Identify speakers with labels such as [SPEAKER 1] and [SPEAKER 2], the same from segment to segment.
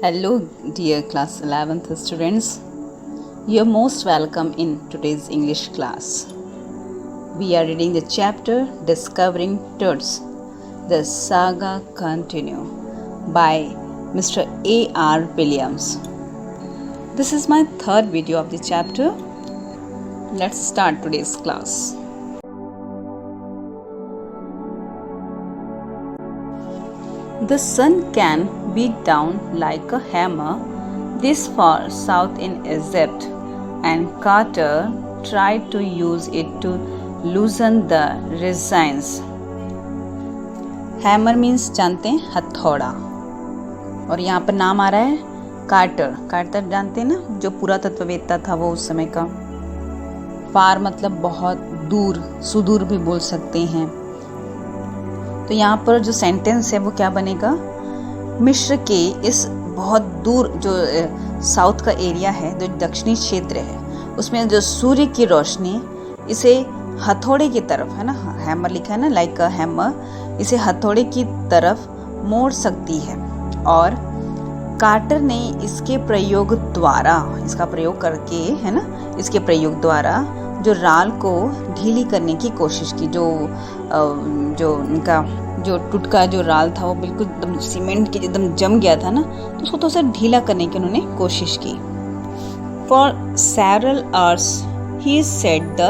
[SPEAKER 1] Hello, dear class 11th students. You're most welcome in today's English class. We are reading the chapter Discovering Truths. The Saga Continue by Mr. A.R. Williams. This is my third video of the chapter. Let's start today's class. The sun can beat down like a hammer this far south in Egypt, and Carter tried to use it to loosen the resigns. Hammer means जानते हैं हथौड़ा, और यहाँ पर नाम आ रहा है quarter. Quarter जानते हैं ना, जो पुरातत्ववेत्ता था वो उस समय का. फार मतलब बहुत दूर, सुदूर भी बोल सकते हैं. तो यहाँ पर जो सेंटेंस है वो क्या बनेगा, मिस्र के इस बहुत दूर जो साउथ का एरिया है, जो दक्षिणी क्षेत्र है, उसमें जो सूर्य की रोशनी इसे हथौड़े की तरफ, है ना, हैमर लिखा है ना, लाइक अ हैमर, इसे हथौड़े की तरफ मोड़ सकती है. और कार्टर ने इसके प्रयोग द्वारा, इसका प्रयोग करके, है ना, इसके प्रयोग द्वारा जो राल को ढीली करने की कोशिश की. जो उनका जो टुटका जो राल था वो बिल्कुल एकदम सीमेंट के एकदम जम गया था ना, तो उसको थोड़ा सा ढीला करने की उन्होंने कोशिश की. For several hours he set the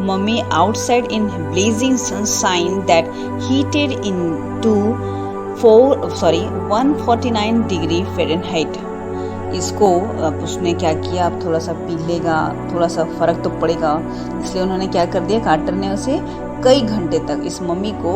[SPEAKER 1] mummy outside in blazing sunshine that heated into 149 degree Fahrenheit. इसको अब उसने क्या किया, अब थोड़ा सा पी लेगा, थोड़ा सा फ़र्क तो पड़ेगा, इसलिए उन्होंने क्या कर दिया, कार्टर ने उसे कई घंटे तक इस मम्मी को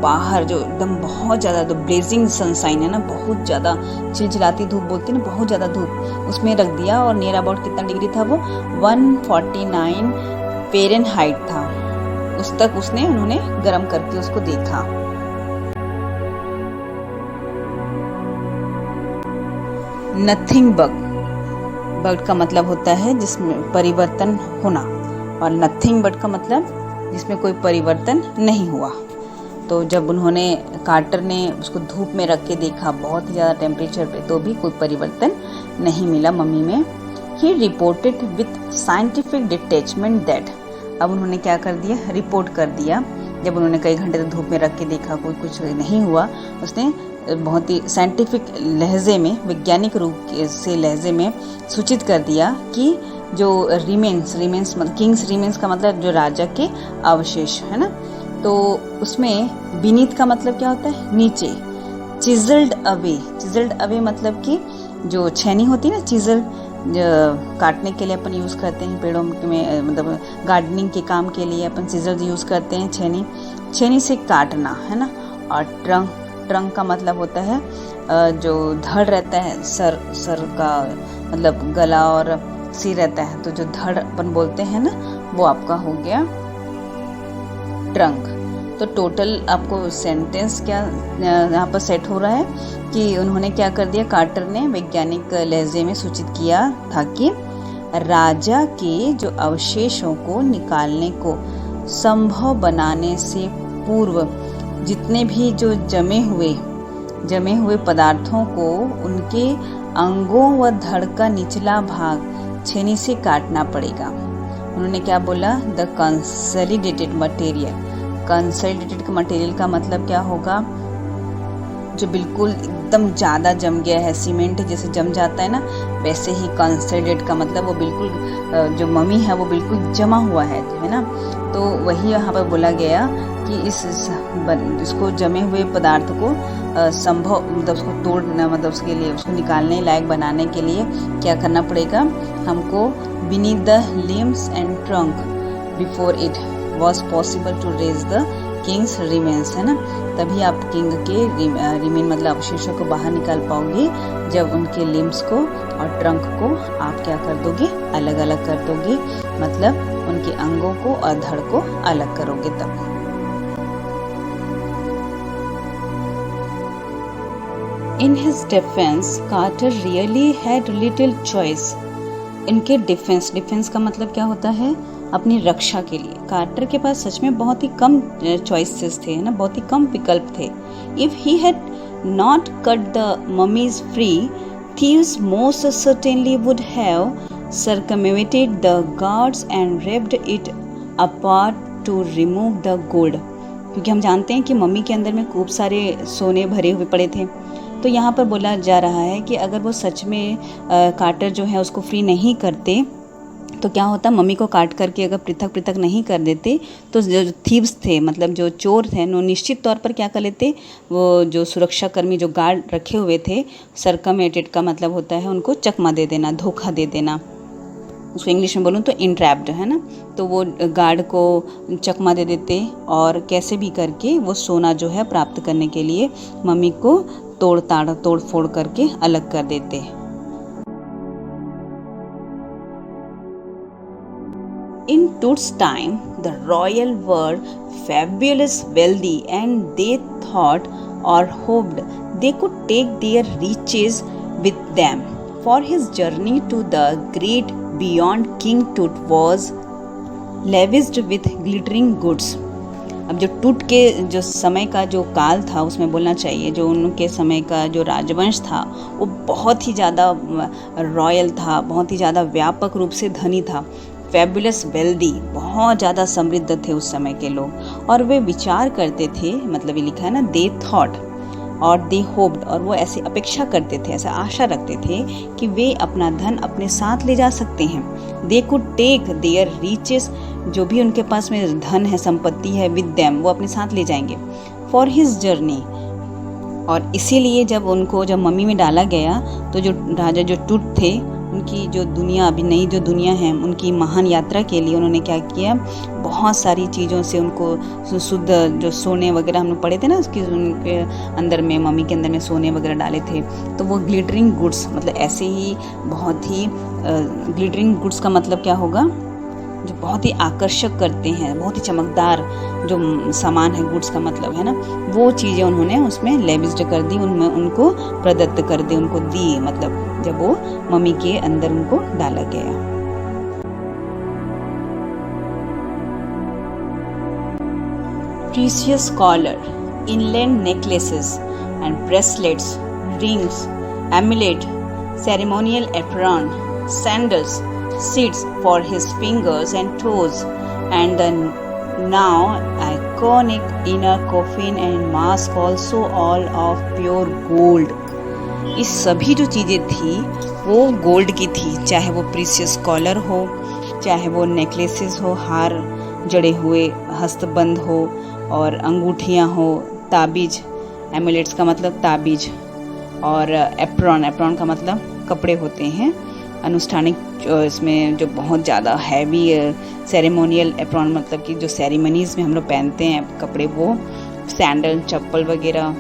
[SPEAKER 1] बाहर, जो एकदम बहुत ज़्यादा, तो ब्लेजिंग सनशाइन है ना, बहुत ज़्यादा चिलचिलाती धूप बोलती है ना, बहुत ज़्यादा धूप, उसमें रख दिया. और नियर अबाउट कितना डिग्री था वो, 149 फ़ारेनहाइट था. उस तक उन्होंने गर्म करके उसको देखा. नथिंग बट का मतलब होता है जिसमें परिवर्तन होना, और नथिंग बट का मतलब जिसमें कोई परिवर्तन नहीं हुआ. तो जब उन्होंने, कार्टर ने उसको धूप में रख के देखा बहुत ही ज़्यादा टेम्परेचर पे, तो भी कोई परिवर्तन नहीं मिला मम्मी में. He reported with scientific detachment that, अब उन्होंने क्या कर दिया, रिपोर्ट कर दिया. जब उन्होंने कई घंटे तक धूप में रख के देखा, कुछ नहीं हुआ, उसने बहुत ही साइंटिफिक लहजे में, वैज्ञानिक रूप से लहजे में सूचित कर दिया कि जो रिमेन्स मतलब किंग्स रिमेन्स का मतलब जो राजा के अवशेष, है ना, तो उसमें बीनीथ का मतलब क्या होता है, नीचे. चिजल्ड अवे मतलब कि जो छेनी होती है ना, चिजल काटने के लिए अपन यूज़ करते हैं पेड़ों में, मतलब गार्डनिंग के काम के लिए अपन सिजल यूज़ करते हैं. छेनी से काटना, है ना. और ट्रंक का मतलब होता है जो धड़ रहता है, सर का मतलब गला और सिर रहता है, तो जो धड़ अपन बोलते हैं ना, वो आपका हो गया ट्रंक. तो टोटल आपको सेंटेंस क्या यहाँ पर सेट हो रहा है कि उन्होंने क्या कर दिया, कार्टर ने वैज्ञानिक लहजे में सूचित किया था कि राजा के जो अवशेषों को निकालने को संभव बनाने से पूर्व जितने भी जो जमे हुए पदार्थों को उनके अंगों व धड़ का निचला भाग छेनी से काटना पड़ेगा. उन्होंने क्या बोला, the consolidated material. Consolidated material का मतलब क्या होगा, जो बिल्कुल एकदम ज़्यादा जम गया है, सीमेंट जैसे जम जाता है ना, वैसे ही कंसोलिडेट का मतलब वो बिल्कुल जो मम्मी है वो बिल्कुल जमा हुआ है ना. तो वही यहाँ पर बोला गया कि इसको जमे हुए पदार्थ को संभव, मतलब उसको तोड़ना, मतलब उसके लिए उसको निकालने लायक बनाने के लिए क्या करना पड़ेगा हमको, beneath the limbs and trunk before it was possible to raise the king's remains, है ना. तभी आप किंग के रिमेन मतलब अवशेषों को बाहर निकाल पाओगे, जब उनके लिम्स को और ट्रंक को आप क्या कर दोगे, अलग अलग कर दोगे, मतलब उनके अंगों को और धड़ को अलग करोगे तब. In his defense, Carter really had little choice. इनके डिफेंस का मतलब क्या होता है, अपनी रक्षा के लिए कार्टर के पास सच में बहुत ही कम चॉइसेस थे ना, बहुत ही कम विकल्प थे. If he had not cut the mummies free thieves most certainly would have circumvented the guards and ripped it apart to remove the gold. क्योंकि हम जानते हैं कि मम्मी के अंदर में खूब सारे सोने भरे हुए पड़े थे। तो यहाँ पर बोला जा रहा है कि अगर वो सच में कार्टर जो है उसको फ्री नहीं करते तो क्या होता, मम्मी को काट करके अगर पृथक पृथक नहीं कर देते तो जो थीव्स थे, मतलब जो चोर थे, वो निश्चित तौर पर क्या कर लेते, वो जो सुरक्षा कर्मी जो गार्ड रखे हुए थे, सरकमेटेड का मतलब होता है उनको चकमा दे देना, धोखा दे देना, उसको इंग्लिश में बोलूँ तो इंट्रैप्ड, है ना। तो वो गार्ड को चकमा दे देते और कैसे भी करके वो सोना जो है प्राप्त करने के लिए मम्मी को तोड़ फोड़ करके अलग कर देते। In Tut's time, the royal were fabulous wealthy, and they thought or hoped they could take their riches with them. For his journey to the great beyond, King Tut was lavished with glittering goods. अब जो टूट के जो समय का जो काल था उसमें बोलना चाहिए, जो उनके समय का जो राजवंश था वो बहुत ही ज़्यादा रॉयल था, बहुत ही ज़्यादा व्यापक रूप से धनी था। फैबुलस वेल्दी, बहुत ज़्यादा समृद्ध थे उस समय के लोग। और वे विचार करते थे, मतलब ये लिखा है ना, दे थॉट और दे होप्ड, और वो ऐसे अपेक्षा करते थे, ऐसा आशा रखते थे कि वे अपना धन अपने साथ ले जा सकते हैं। They could take their riches, जो भी उनके पास में धन है, संपत्ति है, विद देम, वो अपने साथ ले जाएंगे। फॉर हिज जर्नी, और इसीलिए जब मम्मी में डाला गया तो जो राजा जो टूट थे, उनकी जो दुनिया, अभी नई जो दुनिया है, उनकी महान यात्रा के लिए उन्होंने क्या किया, बहुत सारी चीज़ों से उनको शुद्ध जो सोने वगैरह हम लोग पढ़े थे ना, उसकी उनके अंदर में, मम्मी के अंदर में सोने वगैरह डाले थे। तो वो ग्लिटरिंग गुड्स, मतलब ऐसे ही बहुत ही ग्लिटरिंग गुड्स का मतलब क्या होगा, जो बहुत ही आकर्षक करते हैं, बहुत ही चमकदार जो सामान है, गुड्स का मतलब है ना, वो चीज़ें उन्होंने उसमें लेविस्ड कर दी, उनमें उनको प्रदत्त कर दी, उनको दी, मतलब जब वो मम्मी के अंदर उनको डाला गया। Precious collar, inlaid necklaces and bracelets, rings, amulet, ceremonial apron, sandals, seats for his fingers and toes, and the now iconic inner coffin and mask, also all of pure gold. इस सभी जो चीज़ें थी वो गोल्ड की थी, चाहे वो प्रीशियस कॉलर हो, चाहे वो नेकलेसेस हो, हार जड़े हुए, हस्तबंद हो, और अंगूठियाँ हो, ताबीज, एमुलेट्स का मतलब ताबीज, और एप्रॉन का मतलब कपड़े होते हैं अनुष्ठानिक, इसमें जो बहुत ज़्यादा हैवी सेरेमोनियल एप्रॉन, मतलब कि जो सेरेमनीज़ में हम लोग पहनते हैं कपड़े, वो सैंडल, चप्पल वगैरह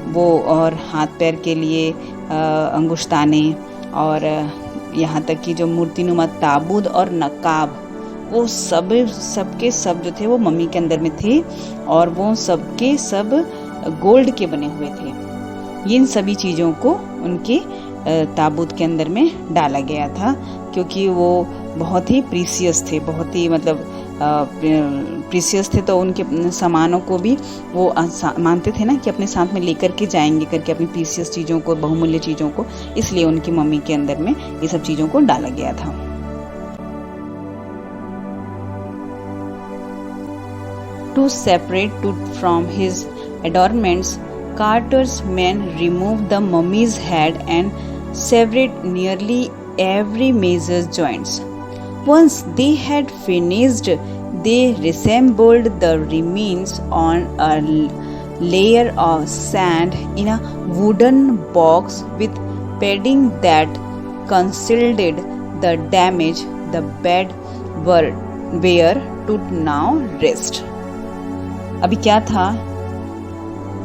[SPEAKER 1] वो, और हाथ पैर के लिए अंगुश्ताने, और यहाँ तक कि जो मूर्तिनुमा ताबूत और नकाब, वो सबके सब जो थे वो मम्मी के अंदर में थे, और वो सबके सब गोल्ड के बने हुए थे। इन सभी चीज़ों को उनके ताबूत के अंदर में डाला गया था, क्योंकि वो बहुत ही प्रीसियस थे, बहुत ही मतलब प्रीसियस थे। तो उनके सामानों को भी वो मानते थे ना कि अपने साथ में लेकर के जाएंगे करके, अपनी प्रीसियस चीज़ों को, बहुमूल्य चीज़ों को, इसलिए उनकी मम्मी के अंदर में ये सब चीज़ों को डाला गया था। To separate Tut from his adornments, Carter's men removed the mummy's head and severed nearly every major joints. Once they had finished, they reassembled the remains on a layer of sand in a wooden box with padding that concealed the damage. The bed where Tut now rest. अभी क्या था,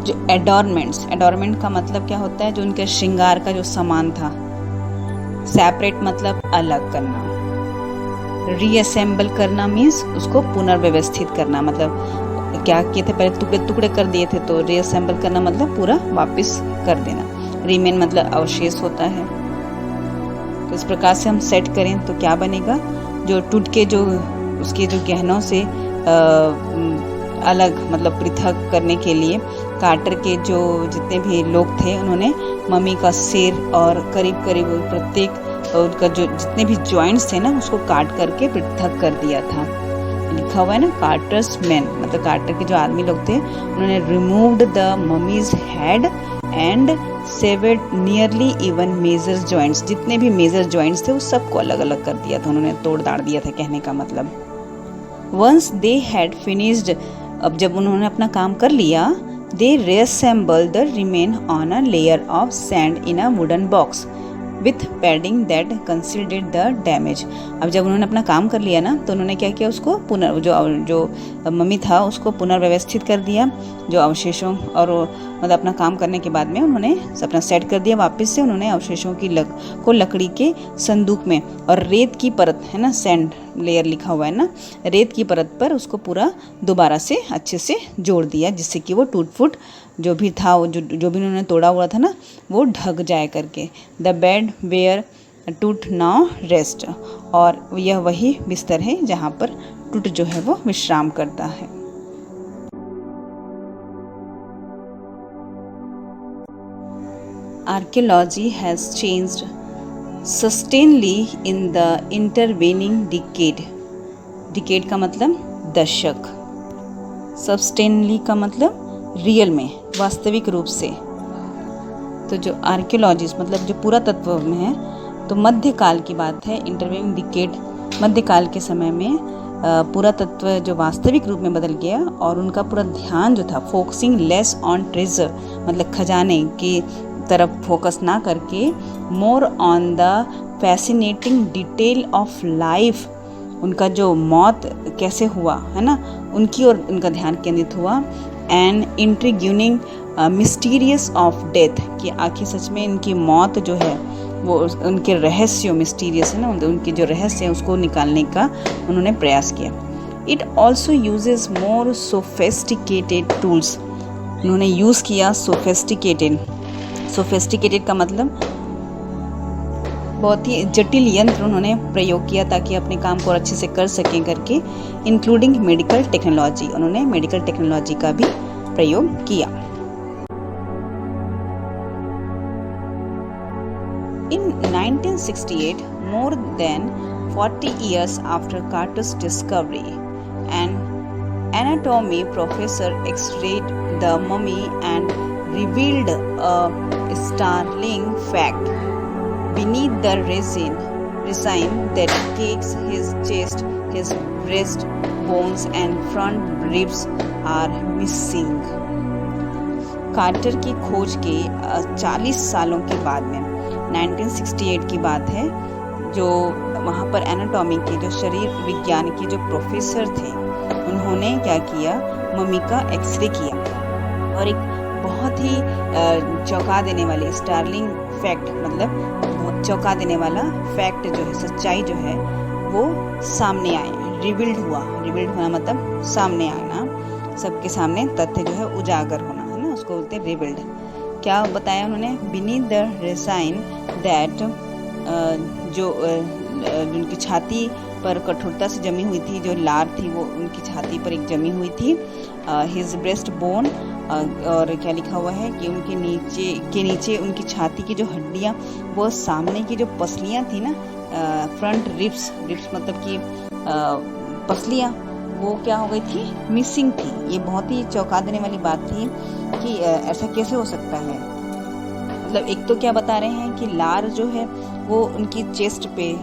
[SPEAKER 1] जो एडोरमेंट का मतलब क्या होता है, जो उनके श्रृंगार का जो सामान था। सेपरेट मतलब अलग करना, रीअसेंबल करना मीन्स उसको पुनर्व्यवस्थित करना, मतलब क्या किए थे, पहले टुकड़े टुकड़े कर दिए थे, तो रीअसेंबल करना मतलब पूरा वापस कर देना। रिमेन मतलब अवशेष होता है। तो इस प्रकार से हम सेट करें तो क्या बनेगा, जो टूट के जो उसके जो गहनों से अलग मतलब पृथक करने के लिए कार्टर के जो जितने भी लोग थे उन्होंने मम्मी का सिर और करीब करीब प्रत्येक उनका जो जितने भी जॉइंट्स थे ना उसको काट करके पृथक कर दिया था। लिखा हुआ है ना कार्टर्स मैन, मतलब कार्टर के जो आदमी लोग थे उन्होंने removed the mummy's head and severed nearly even major joints, जितने भी मेजर जॉइंट्स थे उस सबको अलग अलग कर दिया था, उन्होंने तोड़ दाड़ दिया था कहने का मतलब। वंस दे हैड फिनिश्ड, अब जब उन्होंने अपना काम कर लिया, दे reassembled the remain on a layer of sand in a wooden box with padding that concealed the damage। अब जब उन्होंने अपना काम कर लिया ना तो उन्होंने क्या किया, उसको जो मम्मी था उसको पुनर्व्यवस्थित कर दिया, जो अवशेषों और मतलब अपना काम करने के बाद में उन्होंने अपना सेट कर दिया वापस से। उन्होंने अवशेषों की को लकड़ी के संदूक में और रेत की परत है ना, सैंड लेयर लिखा हुआ है ना, रेत की परत पर उसको पूरा दोबारा से अच्छे से जोड़ दिया, जिससे कि वो टूट फूट जो भी था जो भी उन्होंने तोड़ा हुआ था ना वो ढक जाए करके। द बेड वेयर टूट नाउ रेस्ट, और यह वही बिस्तर है जहाँ पर टूट जो है वो विश्राम करता है। Archaeology has changed sustainably in the intervening decade। Decade का मतलब दशक, सस्टेनली का मतलब रियल में, वास्तविक रूप से। तो जो आर्कियोलॉजिस्ट मतलब जो पुरातत्व में है, तो मध्यकाल की बात है, इंटरवेनिंग डिकेड, मध्यकाल के समय में पुरातत्व जो वास्तविक रूप में बदल गया और उनका पूरा ध्यान जो था फोकसिंग लेस ऑन ट्रेजर, मतलब खजाने की तरफ फोकस ना करके more on the fascinating detail of life, उनका जो मौत कैसे हुआ है ना उनकी ओर उनका ध्यान केंद्रित हुआ। एंड इंट्रिग्यूनिंग मिस्टीरियस ऑफ डेथ, कि आखिर सच में इनकी मौत जो है वो उनके रहस्य मिस्टीरियस है ना, उनके जो रहस्य है उसको निकालने का उन्होंने प्रयास किया। It also uses more sophisticated tools, उन्होंने यूज़ किया सोफेस्टिकेटेड का मतलब बहुत ही जटिल यंत्र उन्होंने प्रयोग किया ताकि अपने काम को अच्छे से कर सकें करके, इंक्लूडिंग मेडिकल टेक्नोलॉजी, उन्होंने मेडिकल टेक्नोलॉजी का भी प्रयोग किया। In 1968, more than 40 years after Carter's discovery, an anatomy professor x-rayed the mummy and revealed a startling fact. Beneath the resin that cakes his chest, his breast bones and front ribs are missing। Carter की खोज के 40 सालों के बाद में 1968 की बात है, जो वहाँ पर एनाटॉमी के जो शरीर विज्ञान के जो प्रोफेसर थे उन्होंने क्या किया, मम्मी का एक्सरे किया और एक बहुत ही चौंका देने वाली स्टार्लिंग फैक्ट, मतलब बहुत चौंका देने वाला फैक्ट जो है, सच्चाई जो है वो सामने आए, रिवील्ड हुआ मतलब सामने आना, सबके सामने तथ्य जो है उजागर होना है ना, उसको बोलते हैं रिवील्ड। क्या बताया उन्होंने, बीनीथ द रेसाइन दैट, जो उनकी छाती पर कठोरता से जमी हुई थी, जो लार थी वो उनकी छाती पर एक जमी हुई थी, हिज ब्रेस्ट बोन, और क्या लिखा हुआ है कि उनके नीचे उनकी छाती की जो हड्डियाँ, वो सामने की जो पसलियाँ थी ना, फ्रंट रिब्स मतलब कि पसलियाँ, वो क्या हो गई थी, मिसिंग थी। ये बहुत ही चौंका देने वाली बात थी कि ऐसा कैसे हो सकता है। मतलब एक तो क्या बता रहे हैं कि लार जो है वो उनकी चेस्ट पे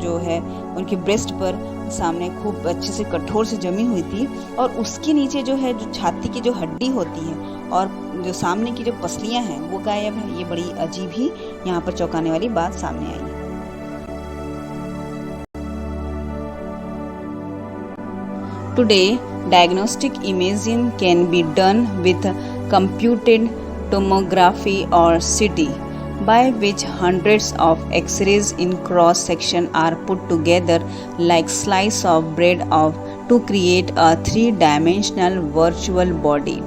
[SPEAKER 1] जो है, उनकी ब्रेस्ट पर सामने खूब अच्छे से कठोर से जमी हुई थी, और उसके नीचे जो है, जो छाती की जो हड्डी होती है और जो सामने की जो पसलियां हैं वो गायब है। ये बड़ी अजीब ही यहाँ पर चौंकाने वाली बात सामने आई है। Today, diagnostic imaging can be done with computed tomography or CT, by which hundreds of X-rays in cross-section are put together like slice of bread to create a three-dimensional virtual body.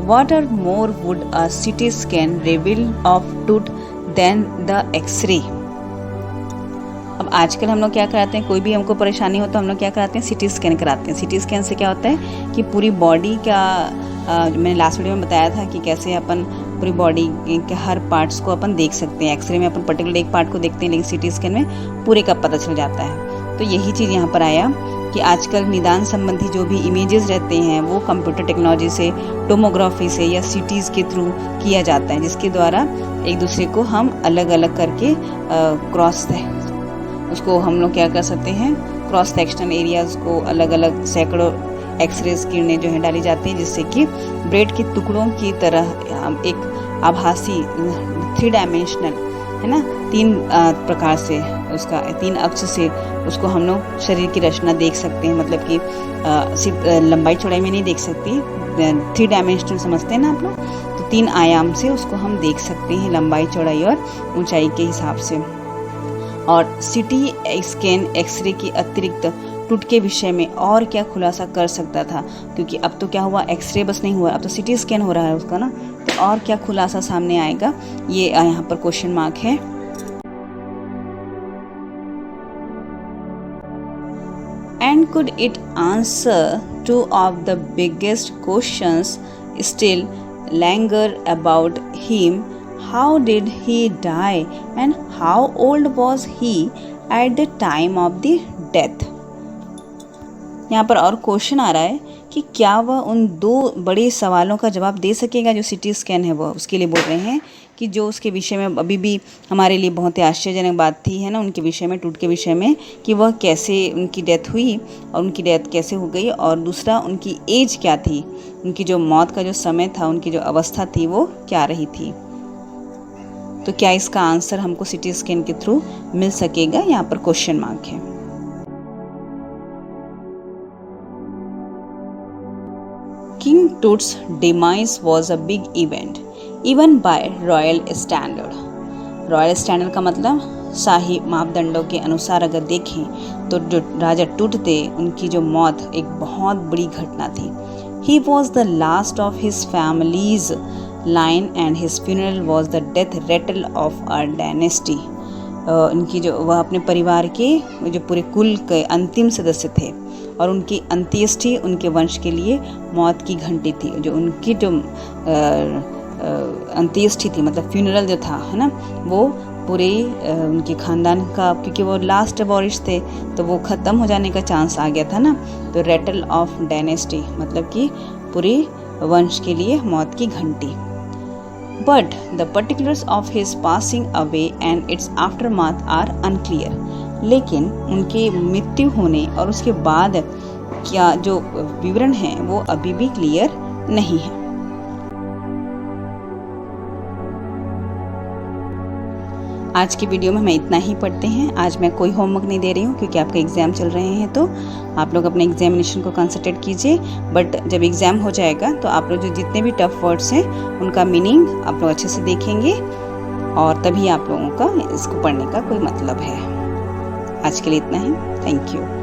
[SPEAKER 1] What are more would a CT scan reveal of tooth than the X-ray? अब आजकल हम लोग क्या कराते हैं, कोई भी हमको परेशानी हो तो हम लोग क्या कराते हैं, सिटी स्कैन कराते हैं। सिटी स्कैन से क्या होता है कि पूरी बॉडी का मैंने लास्ट वीडियो में बताया था कि कैसे अपन पूरी बॉडी के हर पार्ट्स को अपन देख सकते हैं। एक्सरे में अपन पर्टिकुलर एक पार्ट को देखते हैं, लेकिन सीटी स्कैन में पूरे का पता चल जाता है। तो यही चीज़ यहाँ पर आया कि आजकल निदान संबंधी जो भी इमेजेस रहते हैं वो कंप्यूटर टेक्नोलॉजी से, टोमोग्राफी से या सीटीज़ के थ्रू किया जाता है, जिसके द्वारा एक दूसरे को हम अलग अलग करके क्रॉस उसको हम लोग क्या कर सकते हैं, क्रॉस सेक्शनल एरियाज़ को अलग अलग सैकड़ों एक्सरेज किरणें जो है डाली जाती हैं, जिससे कि ब्रेड के टुकड़ों की तरह एक आभासी 3 डायमेंशनल है ना, 3 प्रकार से उसका 3 अक्ष से उसको हम लोग शरीर की रचना देख सकते हैं। मतलब कि सिर्फ लंबाई चौड़ाई में नहीं देख सकती, 3 डायमेंशनल समझते हैं ना आप लोग, तो 3 आयाम से उसको हम देख सकते हैं, लंबाई चौड़ाई और ऊंचाई के हिसाब से। और सीटी स्कैन एक्सरे की अतिरिक्त टूट के विषय में और क्या खुलासा कर सकता था, क्योंकि अब तो क्या हुआ, एक्सरे बस नहीं हुआ, अब तो सीटी स्कैन हो रहा है उसका ना, तो और क्या खुलासा सामने आएगा, ये यहाँ पर क्वेश्चन मार्क है। And could it answer 2 of the biggest questions still linger about him? How did he die and how old was he at the time of the death? यहाँ पर और क्वेश्चन आ रहा है कि क्या वह उन 2 बड़े सवालों का जवाब दे सकेगा जो सीटी स्कैन है वो उसके लिए बोल रहे हैं, कि जो उसके विषय में अभी भी हमारे लिए बहुत ही आश्चर्यजनक बात थी, है ना, उनके विषय में, टूट के विषय में, कि वह कैसे उनकी डेथ हुई और उनकी डेथ कैसे हो गई, और दूसरा उनकी एज क्या थी, उनकी जो मौत का जो समय था, उनकी जो अवस्था थी वो क्या रही थी। तो क्या इसका आंसर हमको सीटी स्कैन के थ्रू मिल सकेगा, यहाँ पर क्वेश्चन मार्क है। King Tut's demise was a big event, even by royal standard. Royal standard का मतलब शाही मापदंडों के अनुसार अगर देखें तो जो राजा टूट थे उनकी जो मौत एक बहुत बड़ी घटना थी। He was the last of his family's line and his funeral was the death rattle of our dynasty. उनकी जो वह अपने परिवार के जो पूरे कुल के अंतिम सदस्य थे और उनकी अंत्येष्टि उनके वंश के लिए मौत की घंटी थी। जो उनकी जो अंत्येष्टि थी, मतलब फ्यूनरल जो था, है ना, वो पूरे उनके ख़ानदान का, क्योंकि वो लास्ट वॉरिश थे तो वो ख़त्म हो जाने का चांस आ गया था ना, तो रेटल ऑफ डायनेस्टी मतलब कि पूरे वंश के लिए मौत की घंटी। But the particulars of his passing away and its aftermath are unclear. लेकिन उनके मृत्यु होने और उसके बाद क्या जो विवरण हैं वो अभी भी क्लियर नहीं है। आज की वीडियो में मैं इतना ही पढ़ते हैं। आज मैं कोई होमवर्क नहीं दे रही हूँ क्योंकि आपके एग्ज़ाम चल रहे हैं, तो आप लोग अपने एग्जामिनेशन को कंसंट्रेट कीजिए। बट जब एग्ज़ाम हो जाएगा तो आप लोग जो जितने भी टफ वर्ड्स हैं उनका मीनिंग आप लोग अच्छे से देखेंगे और तभी आप लोगों का इसको पढ़ने का कोई मतलब है। आज के लिए इतना ही। Thank you.